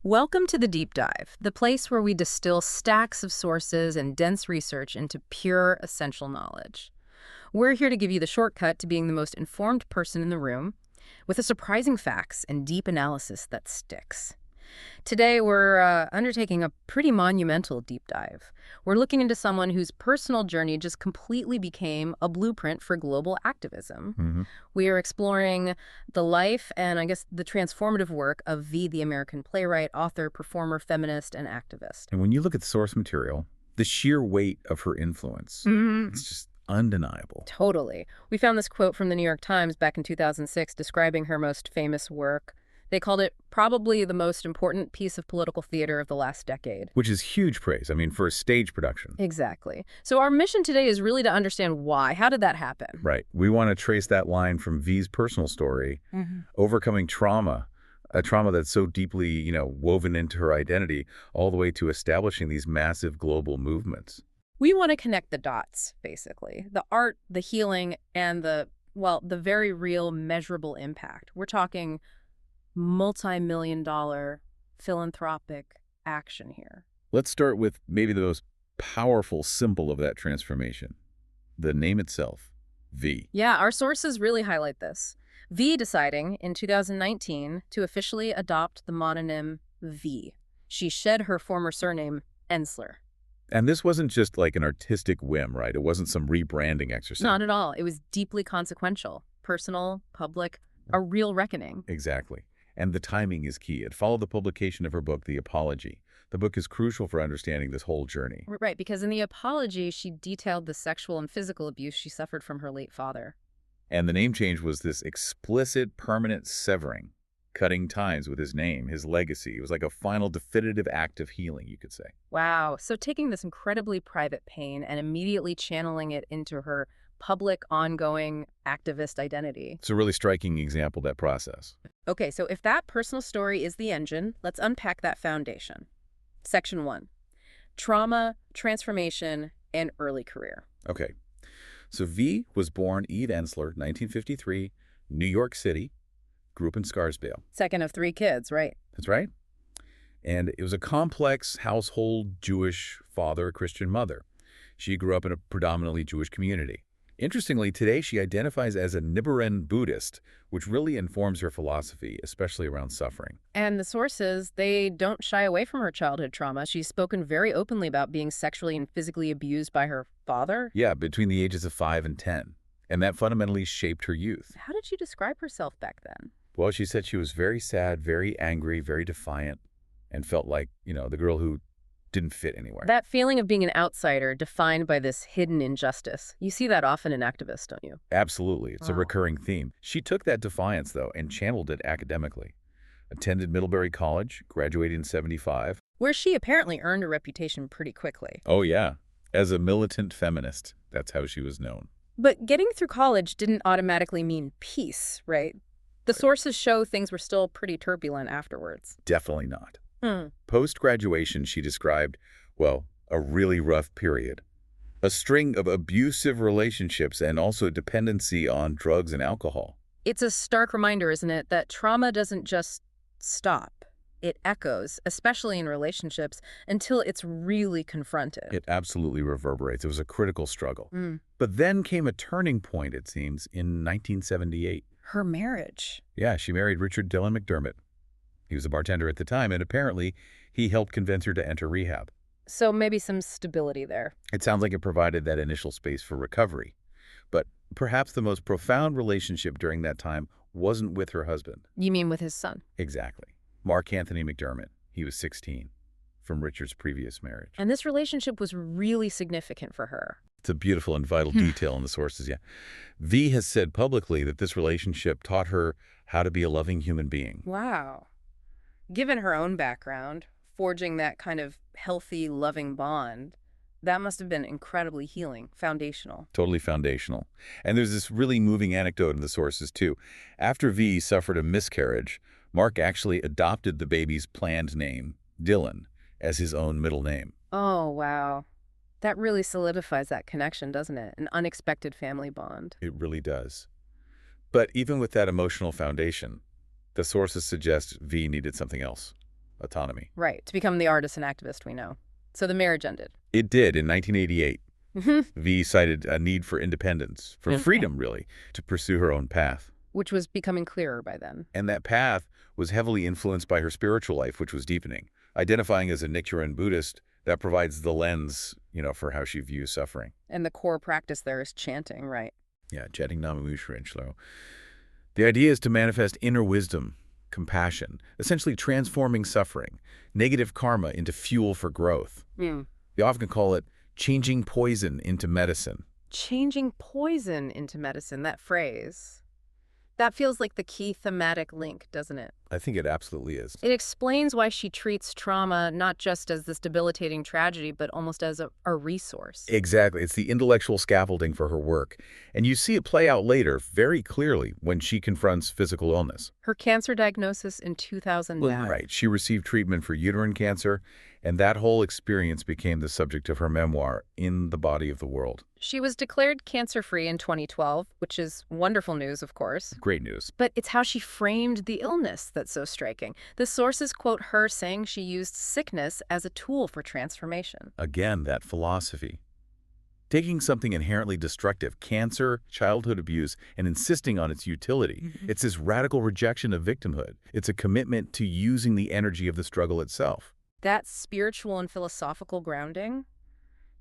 Welcome to the Deep Dive, the place where we distill stacks of sources and dense research into pure, essential knowledge. We're here to give you the shortcut to being the most informed person in the room, with the surprising facts and deep analysis that sticks. Today, we're undertaking a pretty monumental deep dive. We're looking into someone whose personal journey just completely became a blueprint for global activism. We are exploring the life and, I guess, the transformative work of V, the American playwright, author, performer, feminist, and activist. And when you look at the source material, the sheer weight of her influence, it's just undeniable. Totally. We found this quote from the New York Times back in 2006 describing her most famous work. They called it probably the most important piece of political theater of the last decade. Which is huge praise, I mean, for a stage production. Exactly. So our mission today is really to understand why. How did that happen? Right. We want to trace that line from V's personal story, overcoming trauma, a trauma that's so deeply, woven into her identity, all the way to establishing these massive global movements. We want to connect the dots, basically. The art, the healing, and the very real measurable impact. We're talking multi-million-dollar philanthropic action here. Let's start with maybe the most powerful symbol of that transformation, the name itself, V. Yeah, our sources really highlight this. V deciding in 2019 to officially adopt the mononym V. She shed her former surname, Ensler. And this wasn't just like an artistic whim, right? It wasn't some rebranding exercise. Not at all. It was deeply consequential, personal, public, a real reckoning. Exactly. And the timing is key. It followed the publication of her book, The Apology. The book is crucial for understanding this whole journey. Right, because in The Apology, she detailed the sexual and physical abuse she suffered from her late father. And the name change was this explicit, permanent severing, cutting ties with his name, his legacy. It was like a final definitive act of healing, you could say. Wow. So taking this incredibly private pain and immediately channeling it into her public, ongoing activist identity. It's a really striking example of that process. Okay, so if that personal story is the engine, let's unpack that foundation. Section 1, trauma, transformation, and early career. Okay, so V was born Eve Ensler, 1953, New York City, grew up in Scarsdale. Second of 3 kids, right? That's right. And it was a complex household, Jewish father, Christian mother. She grew up in a predominantly Jewish community. Interestingly, today she identifies as a Nibiran Buddhist, which really informs her philosophy, especially around suffering. And the sources, they don't shy away from her childhood trauma. She's spoken very openly about being sexually and physically abused by her father. Yeah, between the ages of 5 and 10. And that fundamentally shaped her youth. How did she describe herself back then? Well, she said she was very sad, very angry, very defiant, and felt like, the girl who didn't fit anywhere. That feeling of being an outsider defined by this hidden injustice. You see that often in activists, don't you? Absolutely. It's a recurring theme. She took that defiance, though, and channeled it academically. Attended Middlebury College, graduated in 1975. Where she apparently earned a reputation pretty quickly. Oh, yeah. As a militant feminist. That's how she was known. But getting through college didn't automatically mean peace, right? The sources show things were still pretty turbulent afterwards. Definitely not. Post-graduation, she described, a really rough period. A string of abusive relationships and also dependency on drugs and alcohol. It's a stark reminder, isn't it, that trauma doesn't just stop. It echoes, especially in relationships, until it's really confronted. It absolutely reverberates. It was a critical struggle. But then came a turning point, it seems, in 1978. Her marriage. Yeah, she married Richard Dillon McDermott. He was a bartender at the time, and apparently he helped convince her to enter rehab. So maybe some stability there. It sounds like it provided that initial space for recovery. But perhaps the most profound relationship during that time wasn't with her husband. You mean with his son? Exactly. Mark Anthony McDermott. He was 16, from Richard's previous marriage. And this relationship was really significant for her. It's a beautiful and vital detail in the sources, yeah. V has said publicly that this relationship taught her how to be a loving human being. Wow. Given her own background, forging that kind of healthy, loving bond, that must have been incredibly healing, foundational. Totally foundational. And there's this really moving anecdote in the sources, too. After V suffered a miscarriage, Mark actually adopted the baby's planned name, Dylan, as his own middle name. Oh, wow. That really solidifies that connection, doesn't it? An unexpected family bond. It really does. But even with that emotional foundation, the sources suggest V needed something else. autonomy. Right, to become the artist and activist we know. So the marriage ended. It did in 1988. Mhm. V cited a need for independence, for Okay. freedom, really, to pursue her own path. Which was becoming clearer by then. And that path was heavily influenced by her spiritual life, which was deepening. Identifying as a Nichiren Buddhist, that provides the lens, for how she views suffering. And the core practice there is chanting, right? Yeah, jetting namamushrenchlo. The idea is to manifest inner wisdom, compassion, essentially transforming suffering, negative karma into fuel for growth. Mm. They often call it changing poison into medicine. Changing poison into medicine, that phrase. That feels like the key thematic link, doesn't it? I think it absolutely is. It explains why she treats trauma not just as this debilitating tragedy, but almost as a resource. Exactly. It's the intellectual scaffolding for her work. And you see it play out later very clearly when she confronts physical illness. Her cancer diagnosis in 2009. Right. She received treatment for uterine cancer, and that whole experience became the subject of her memoir, In the Body of the World. She was declared cancer-free in 2012, which is wonderful news, of course. Great news. But it's how she framed the illness that's so striking. The sources quote her saying she used sickness as a tool for transformation. Again, that philosophy. Taking something inherently destructive, cancer, childhood abuse, and insisting on its utility. It's this radical rejection of victimhood. It's a commitment to using the energy of the struggle itself. That spiritual and philosophical grounding,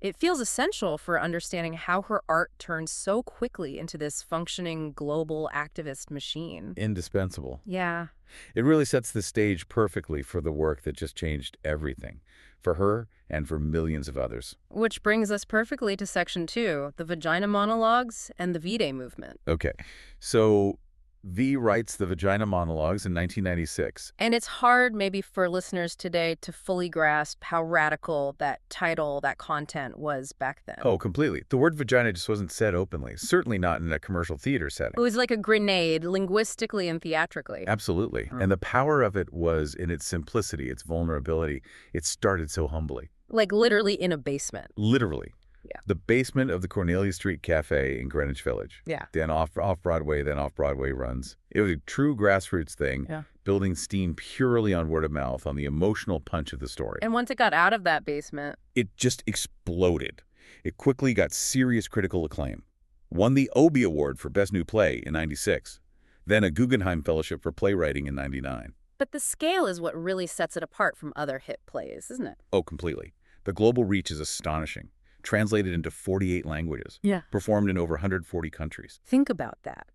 it feels essential for understanding how her art turns so quickly into this functioning global activist machine. Indispensable. Yeah. It really sets the stage perfectly for the work that just changed everything, for her and for millions of others. Which brings us perfectly to Section 2, the Vagina Monologues and the V-Day movement. Okay, so V writes the Vagina Monologues in 1996. And it's hard maybe for listeners today to fully grasp how radical that title, that content was back then. Oh, completely. The word vagina just wasn't said openly, certainly not in a commercial theater setting. It was like a grenade, linguistically and theatrically. Absolutely. And the power of it was in its simplicity, its vulnerability. It started so humbly. Like literally in a basement. Literally. Yeah. The basement of the Cornelia Street Cafe in Greenwich Village. Yeah. Then off-Broadway, then off-Broadway runs. It was a true grassroots thing, building steam purely on word of mouth, on the emotional punch of the story. And once it got out of that basement, It just exploded. It quickly got serious critical acclaim. Won the Obie Award for Best New Play in '96. Then a Guggenheim Fellowship for Playwriting in '99. but the scale is what really sets it apart from other hit plays, isn't it? Oh, completely. The global reach is astonishing. Translated into 48 languages. Yeah. Performed in over 140 countries. Think about that.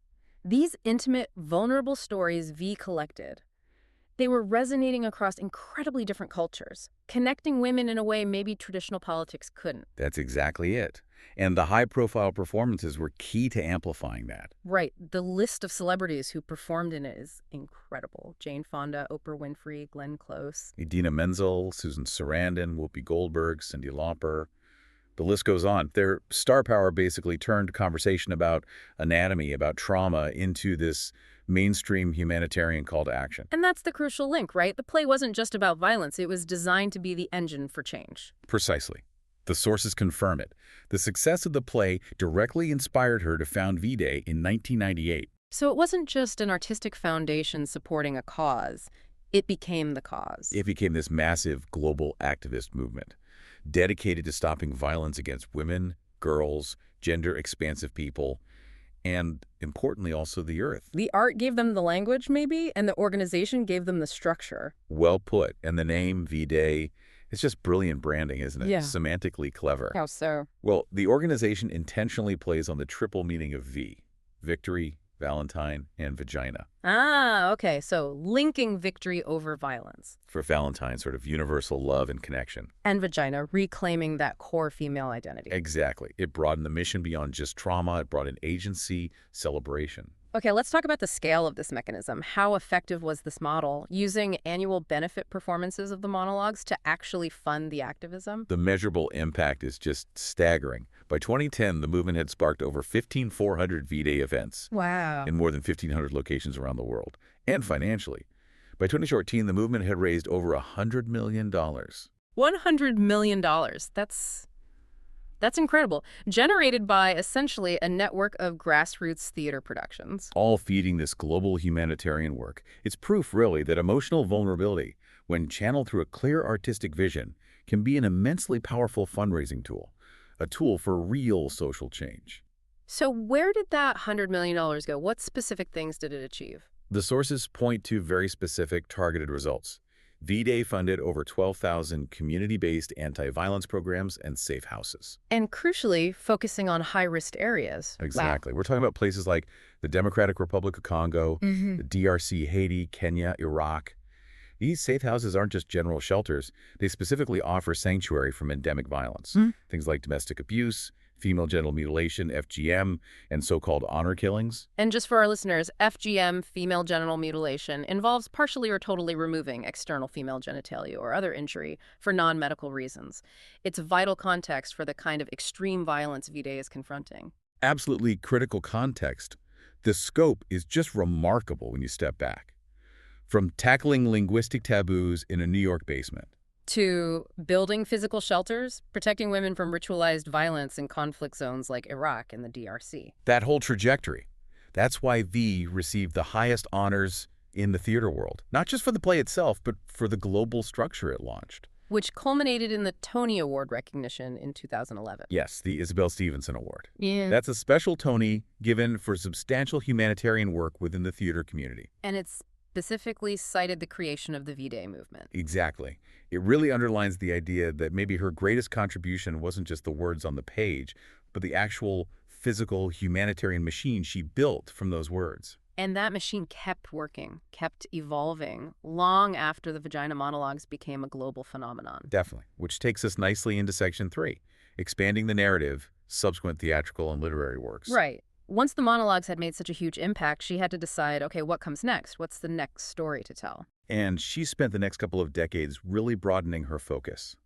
These intimate, vulnerable stories V collected, they were resonating across incredibly different cultures, connecting women in a way maybe traditional politics couldn't. That's exactly it. And the high-profile performances were key to amplifying that. Right. The list of celebrities who performed in it is incredible. Jane Fonda, Oprah Winfrey, Glenn Close. Idina Menzel, Susan Sarandon, Whoopi Goldberg, Cyndi Lauper. The list goes on. Their star power basically turned conversation about anatomy, about trauma, into this mainstream humanitarian call to action. And that's the crucial link, right? The play wasn't just about violence. It was designed to be the engine for change. Precisely. The sources confirm it. The success of the play directly inspired her to found V-Day in 1998. So it wasn't just an artistic foundation supporting a cause. It became the cause. It became this massive global activist movement, dedicated to stopping violence against women, girls, gender-expansive people, and, importantly, also the earth. The art gave them the language, maybe, and the organization gave them the structure. Well put. And the name, V-Day, it's just brilliant branding, isn't it? Yeah. Semantically clever. How so? Well, the organization intentionally plays on the triple meaning of V: victory, Valentine, and vagina. Ah, okay. So linking victory over violence. For Valentine, sort of universal love and connection. And vagina, reclaiming that core female identity. Exactly. It broadened the mission beyond just trauma. It brought in agency, celebration. Okay, let's talk about the scale of this mechanism. How effective was this model, using annual benefit performances of the monologues to actually fund the activism? The measurable impact is just staggering. By 2010, the movement had sparked over 1,400 V-Day events. Wow. In more than 1,500 locations around the world, and financially. By 2014, the movement had raised over $100 million. $100 million. That's incredible. Generated by essentially a network of grassroots theater productions. All feeding this global humanitarian work. It's proof, really, that emotional vulnerability, when channeled through a clear artistic vision, can be an immensely powerful fundraising tool, a tool for real social change. So where did that $100 million go? What specific things did it achieve? The sources point to very specific, targeted results. V-Day funded over 12,000 community-based anti-violence programs and safe houses. And crucially, focusing on high-risk areas. Exactly. We're talking about places like the Democratic Republic of Congo, the DRC, Haiti, Kenya, Iraq. These safe houses aren't just general shelters. They specifically offer sanctuary from endemic violence. Things like domestic abuse, female genital mutilation, FGM, and so-called honor killings. And just for our listeners, FGM, female genital mutilation, involves partially or totally removing external female genitalia or other injury for non-medical reasons. It's vital context for the kind of extreme violence V-Day is confronting. Absolutely critical context. The scope is just remarkable when you step back. From tackling linguistic taboos in a New York basement, To building physical shelters, protecting women from ritualized violence in conflict zones like Iraq and the DRC. that whole trajectory. That's why V received the highest honors in the theater world, not just for the play itself, but for the global structure it launched. Which culminated in the Tony Award recognition in 2011. Yes, the Isabel Stevenson Award. Yeah. That's a special Tony given for substantial humanitarian work within the theater community. And it's specifically cited the creation of the V-Day movement. Exactly. It really underlines the idea that maybe her greatest contribution wasn't just the words on the page, but the actual physical humanitarian machine she built from those words. And that machine kept working, kept evolving, long after the Vagina Monologues became a global phenomenon. Definitely. Which takes us nicely into Section 3, expanding the narrative, subsequent theatrical and literary works. Right. Once the monologues had made such a huge impact, she had to decide, okay, what comes next? What's the next story to tell? And she spent the next couple of decades really broadening her focus,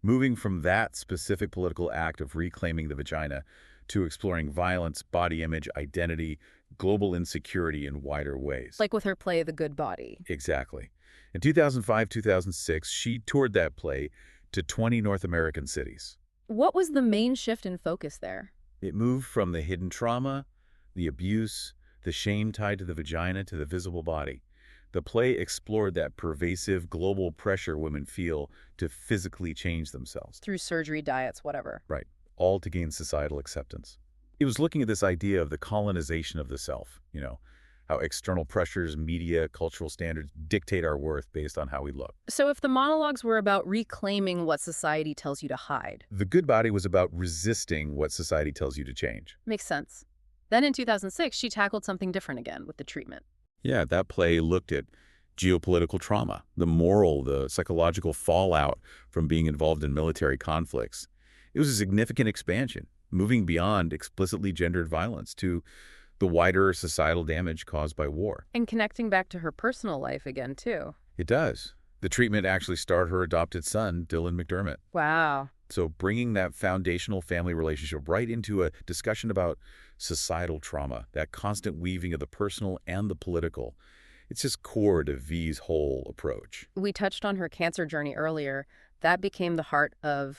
moving from that specific political act of reclaiming the vagina to exploring violence, body image, identity, global insecurity in wider ways. Like with her play, The Good Body. Exactly. In 2005-2006, she toured that play to 20 North American cities. What was the main shift in focus there? It moved from the hidden trauma, the abuse, the shame tied to the vagina to the visible body. The play explored that pervasive global pressure women feel to physically change themselves. Through surgery, diets, whatever. Right. All to gain societal acceptance. It was looking at this idea of the colonization of the self, how external pressures, media, cultural standards dictate our worth based on how we look. So if the monologues were about reclaiming what society tells you to hide. The Good Body was about resisting what society tells you to change. Makes sense. Then in 2006, she tackled something different again with The Treatment. Yeah, that play looked at geopolitical trauma, the moral, the psychological fallout from being involved in military conflicts. It was a significant expansion, moving beyond explicitly gendered violence to the wider societal damage caused by war. And connecting back to her personal life again, too. It does. The Treatment actually starred her adopted son, Dylan McDermott. Wow. So bringing that foundational family relationship right into a discussion about societal trauma, that constant weaving of the personal and the political, it's just core to V's whole approach. We touched on her cancer journey earlier. That became the heart of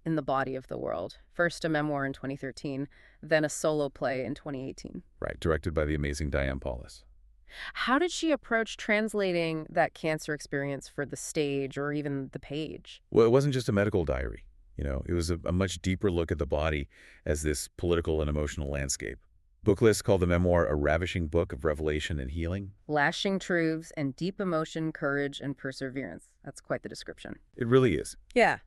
In the Body of the World. First a memoir in 2013, then a solo play in 2018. Right, directed by the amazing Diane Paulus. How did she approach translating that cancer experience for the stage or even the page? Well, it wasn't just a medical diary. It was a much deeper look at the body as this political and emotional landscape. Booklist called the memoir a ravishing book of revelation and healing. Lashing truths and deep emotion, courage, and perseverance. That's quite the description. It really is. Yeah.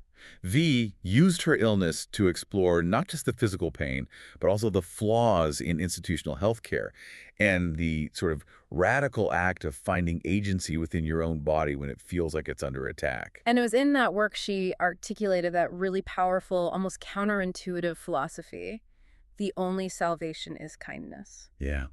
V used her illness to explore not just the physical pain, but also the flaws in institutional health care and the sort of radical act of finding agency within your own body when it feels like it's under attack. And it was in that work she articulated that really powerful, almost counterintuitive philosophy. The only salvation is kindness. Yeah.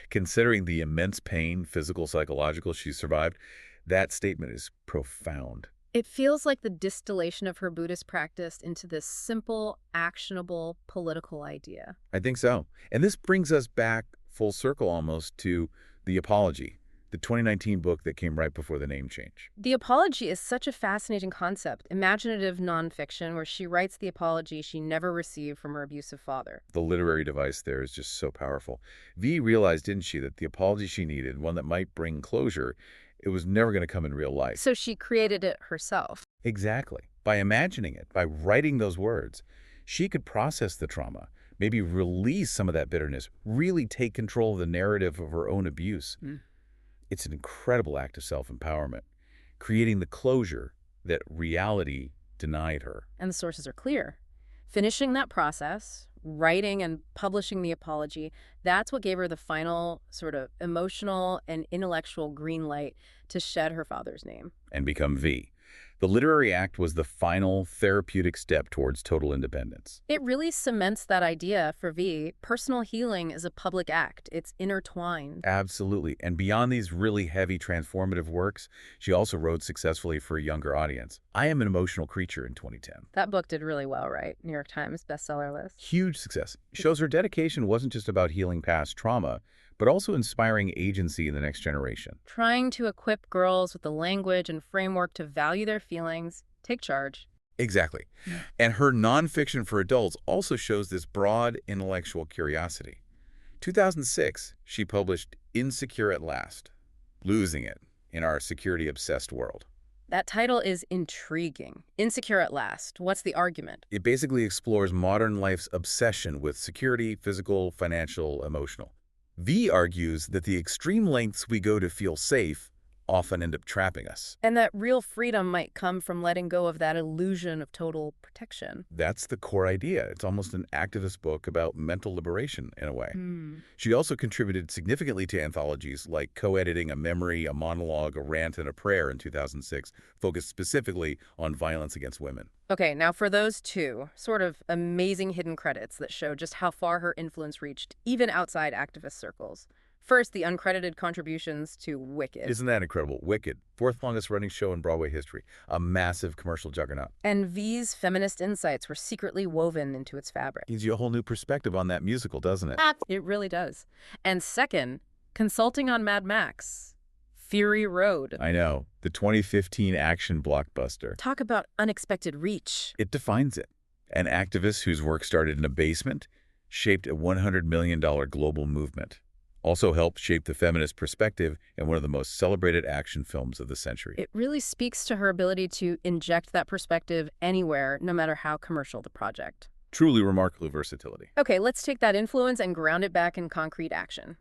Considering the immense pain, physical, psychological, she survived, that statement is profound. It feels like the distillation of her Buddhist practice into this simple, actionable, political idea. I think so. And this brings us back full circle almost to The Apology, the 2019 book that came right before the name change. The apology is such a fascinating concept, imaginative nonfiction where she writes the apology she never received from her abusive father. The literary device there is just so powerful. V realized, didn't she, that the apology she needed, one that might bring closure, It was never going to come in real life. So she created it herself. Exactly. By imagining it, by writing those words, she could process the trauma, maybe release some of that bitterness, really take control of the narrative of her own abuse. It's an incredible act of self-empowerment, creating the closure that reality denied her. And the sources are clear. Finishing that process, writing and publishing the apology, that's what gave her the final sort of emotional and intellectual green light to shed her father's name. And become V. The literary act was the final therapeutic step towards total independence. It really cements that idea for V. Personal healing is a public act. It's intertwined. Absolutely. And beyond these really heavy transformative works, she also wrote successfully for a younger audience. I Am an Emotional Creature in 2010. That book did really well, right? New York Times bestseller list. Huge success. Shows her dedication wasn't just about healing past trauma, but also inspiring agency in the next generation. Trying to equip girls with the language and framework to value their feelings, take charge. Exactly. And her nonfiction for adults also shows this broad intellectual curiosity. 2006, she published Insecure at Last, Losing It in Our Security-Obsessed World. That title is intriguing. Insecure at Last. What's the argument? It basically explores modern life's obsession with security, physical, financial, emotional. V argues that the extreme lengths we go to feel safe often end up trapping us. And that real freedom might come from letting go of that illusion of total protection. That's the core idea. It's almost an activist book about mental liberation in a way. She also contributed significantly to anthologies like co-editing a memory, a monologue, a rant, and a prayer in 2006, focused specifically on violence against women. Okay, now for those two sort of amazing hidden credits that show just how far her influence reached, even outside activist circles. First, the uncredited contributions to Wicked. Isn't that incredible? Wicked, fourth longest running show in Broadway history, a massive commercial juggernaut. And V's feminist insights were secretly woven into its fabric. Gives you a whole new perspective on that musical, doesn't it? It really does. And second, consulting on Mad Max. Fury Road. I know, the 2015 action blockbuster. Talk about unexpected reach. It defines it. An activist whose work started in a basement shaped a $100 million global movement. Also helped shape the feminist perspective in one of the most celebrated action films of the century. It really speaks to her ability to inject that perspective anywhere, no matter how commercial the project. Truly remarkable versatility. Okay, let's take that influence and ground it back in concrete action.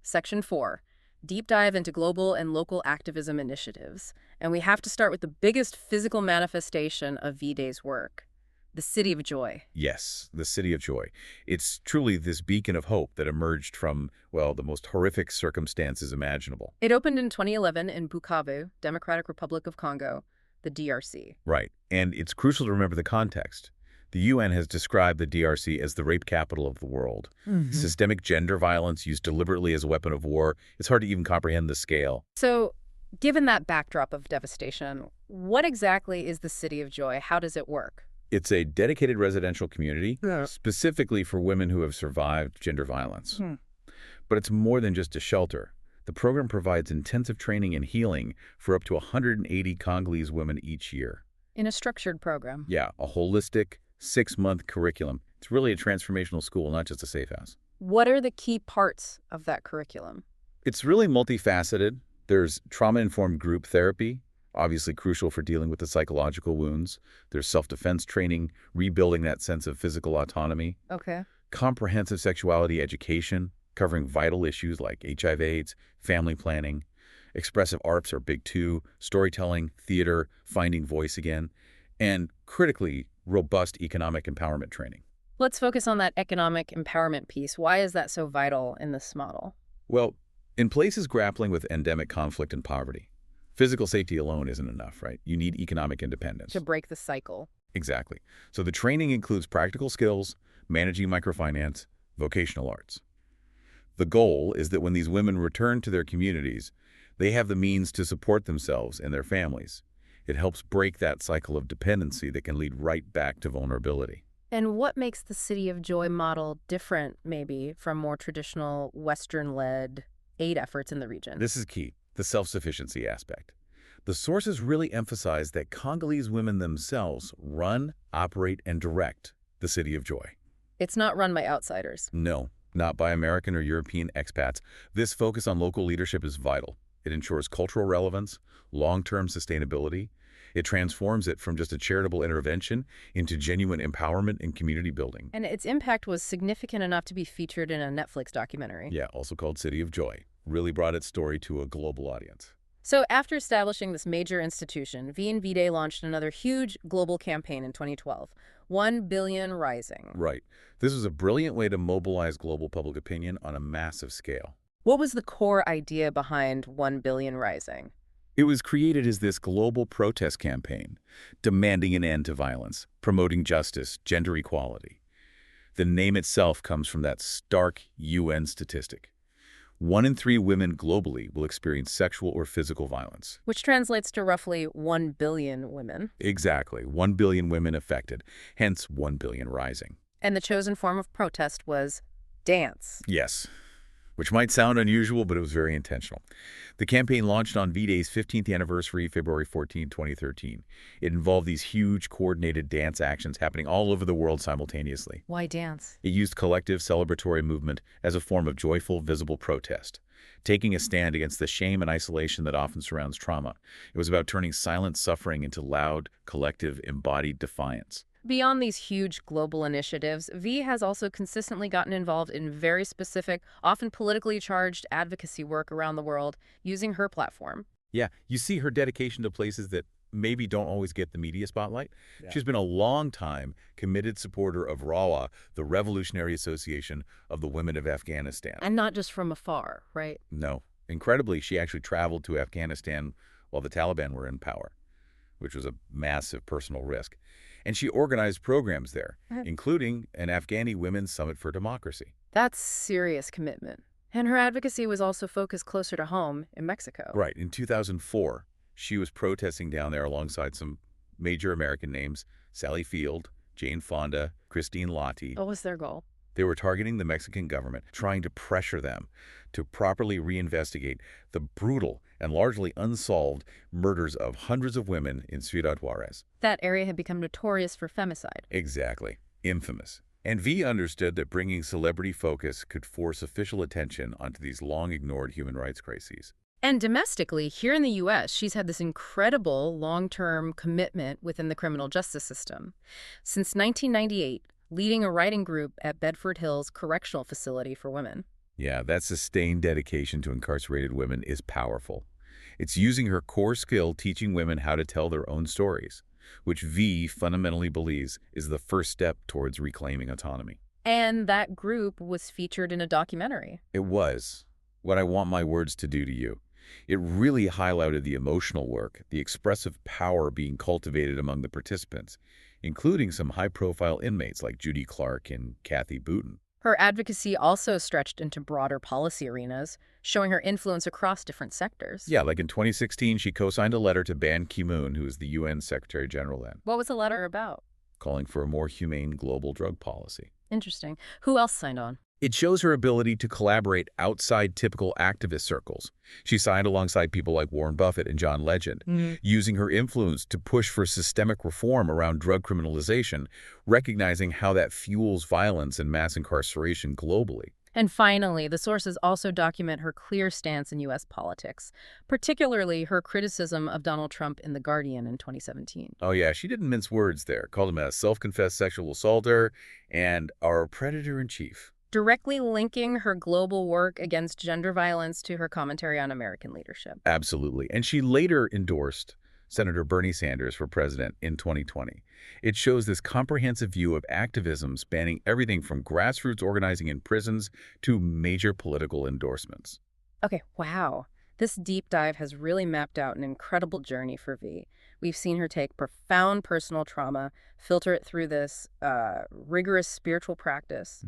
Section 4. Deep dive into global and local activism initiatives. And we have to start with the biggest physical manifestation of V-Day's work. The City of Joy. Yes, the City of Joy. It's truly this beacon of hope that emerged from, well, the most horrific circumstances imaginable. It opened in 2011 in Bukavu, Democratic Republic of Congo, the DRC. Right, and it's crucial to remember the context. The UN has described the DRC as the rape capital of the world. Systemic gender violence used deliberately as a weapon of war. It's hard to even comprehend the scale. So, given that backdrop of devastation, what exactly is the City of Joy? How does it work? It's a dedicated residential community, specifically for women who have survived gender violence. But it's more than just a shelter. The program provides intensive training and healing for up to 180 Congolese women each year. In a structured program. Yeah, a holistic 6-month curriculum. It's really a transformational school, not just a safe house. What are the key parts of that curriculum? It's really multifaceted. There's trauma-informed group therapy, obviously crucial for dealing with the psychological wounds. There's self-defense training, rebuilding that sense of physical autonomy. Okay. Comprehensive sexuality education, covering vital issues like HIV/AIDS, family planning. Expressive arts are big too, storytelling, theater, finding voice again, and critically, robust economic empowerment training. Let's focus on that economic empowerment piece. Why is that so vital in this model? Well, in places grappling with endemic conflict and poverty, physical safety alone isn't enough, right? You need economic independence. To break the cycle. Exactly. So the training includes practical skills, managing microfinance, vocational arts. The goal is that when these women return to their communities, they have the means to support themselves and their families. It helps break that cycle of dependency that can lead right back to vulnerability. And what makes the City of Joy model different, maybe, from more traditional Western-led aid efforts in the region? This is key, the self-sufficiency aspect. The sources really emphasize that Congolese women themselves run, operate, and direct the City of Joy. It's not run by outsiders. No, not by American or European expats. This focus on local leadership is vital. It ensures cultural relevance, long-term sustainability. It transforms it from just a charitable intervention into genuine empowerment and community building. And its impact was significant enough to be featured in a Netflix documentary. Yeah, also called City of Joy. Really brought its story to a global audience. So after establishing this major institution, V and V-Day launched another huge global campaign in 2012, 1 Billion Rising. Right. This was a brilliant way to mobilize global public opinion on a massive scale. What was the core idea behind 1 Billion Rising? It was created as this global protest campaign, demanding an end to violence, promoting justice, gender equality. The name itself comes from that stark UN statistic. 1 in 3 women globally will experience sexual or physical violence. Which translates to roughly 1 billion women. Exactly. 1 billion women affected, hence 1 billion rising. And the chosen form of protest was dance. Yes, which might sound unusual, but it was very intentional. The campaign launched on V-Day's 15th anniversary, February 14, 2013. It involved these huge, coordinated dance actions happening all over the world simultaneously. Why dance? It used collective celebratory movement as a form of joyful, visible protest, taking a stand against the shame and isolation that often surrounds trauma. It was about turning silent suffering into loud, collective, embodied defiance. Beyond these huge global initiatives, V has also consistently gotten involved in very specific, often politically charged advocacy work around the world using her platform. Yeah, you see her dedication to places that maybe don't always get the media spotlight. Yeah. She's been a long-time committed supporter of RAWA, the Revolutionary Association of the Women of Afghanistan. And not just from afar, right? No. Incredibly, she actually traveled to Afghanistan while the Taliban were in power, which was a massive personal risk. And she organized programs there, including an Afghani Women's Summit for Democracy. That's serious commitment. And her advocacy was also focused closer to home in Mexico. Right. In 2004, she was protesting down there alongside some major American names, Sally Field, Jane Fonda, Christine Lottie. What was their goal? They were targeting the Mexican government, trying to pressure them to properly reinvestigate the brutal and largely unsolved murders of hundreds of women in Ciudad Juarez. That area had become notorious for femicide. Exactly. Infamous. And V understood that bringing celebrity focus could force official attention onto these long-ignored human rights crises. And domestically, here in the U.S., she's had this incredible long-term commitment within the criminal justice system. Since 1998, leading a writing group at Bedford Hills Correctional Facility for Women. Yeah, that sustained dedication to incarcerated women is powerful. It's using her core skill teaching women how to tell their own stories, which V fundamentally believes is the first step towards reclaiming autonomy. And that group was featured in a documentary. It was What I Want My Words to Do to You. It really highlighted the emotional work, the expressive power being cultivated among the participants, including some high-profile inmates like Judy Clark and Kathy Booten. Her advocacy also stretched into broader policy arenas, showing her influence across different sectors. Yeah, like in 2016, she co-signed a letter to Ban Ki-moon, who is the UN Secretary General then, What was the letter about? calling for a more humane global drug policy. Interesting. Who else signed on? It shows her ability to collaborate outside typical activist circles. She signed alongside people like Warren Buffett and John Legend, using her influence to push for systemic reform around drug criminalization, recognizing how that fuels violence and mass incarceration globally. And finally, the sources also document her clear stance in U.S. politics, particularly her criticism of Donald Trump in The Guardian in 2017. Oh yeah, she didn't mince words there. Called him a self-confessed sexual assaulter and our predator-in-chief. Directly linking her global work against gender violence to her commentary on American leadership. Absolutely. And she later endorsed Senator Bernie Sanders for president in 2020. It shows this comprehensive view of activism spanning everything from grassroots organizing in prisons to major political endorsements. Okay, wow. This deep dive has really mapped out an incredible journey for V. We've seen her take profound personal trauma, filter it through this rigorous spiritual practice,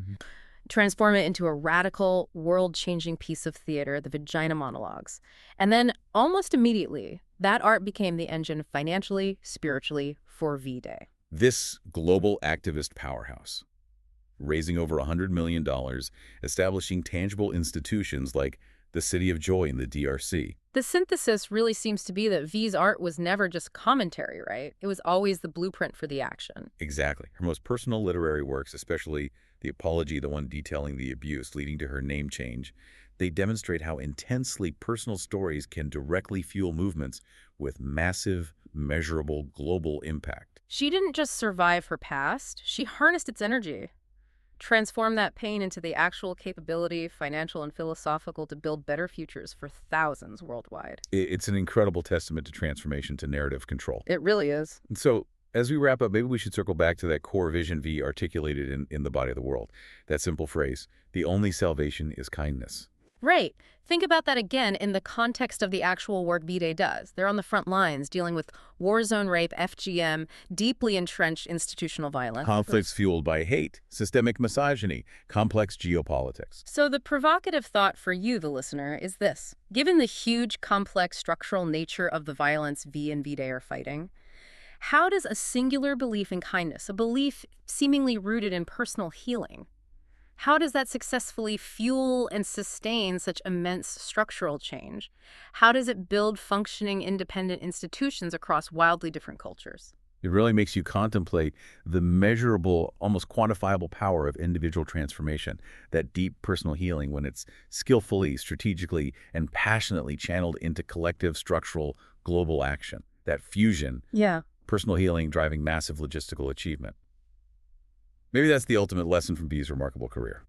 transform it into a radical, world-changing piece of theater, the Vagina Monologues. And then, almost immediately, that art became the engine financially, spiritually, for V-Day. This global activist powerhouse, raising over $100 million, establishing tangible institutions like the City of Joy in the DRC. The synthesis really seems to be that V's art was never just commentary, right? It was always the blueprint for the action. Exactly. Her most personal literary works, especially The Apology, the one detailing the abuse leading to her name change, They demonstrate how intensely personal stories can directly fuel movements with massive, measurable global impact. She didn't just survive her past, she harnessed its energy, transformed that pain into the actual capability, financial and philosophical, to build better futures for thousands worldwide. It's an incredible testament to transformation to narrative control. It really is. And so, as we wrap up, maybe we should circle back to that core vision V articulated in The Body of the World. That simple phrase, the only salvation is kindness. Right. Think about that again in the context of the actual work V-Day does. They're on the front lines dealing with war zone rape, FGM, deeply entrenched institutional violence. Conflicts fueled by hate, systemic misogyny, complex geopolitics. So the provocative thought for you, the listener, is this. Given the huge, complex structural nature of the violence V and V-Day are fighting, how does a singular belief in kindness, a belief seemingly rooted in personal healing, how does that successfully fuel and sustain such immense structural change? How does it build functioning independent institutions across wildly different cultures? It really makes you contemplate the measurable, almost quantifiable power of individual transformation, that deep personal healing when it's skillfully, strategically, and passionately channeled into collective, structural, global action. That fusion, Yeah. personal healing driving massive logistical achievement. Maybe that's the ultimate lesson from V's remarkable career.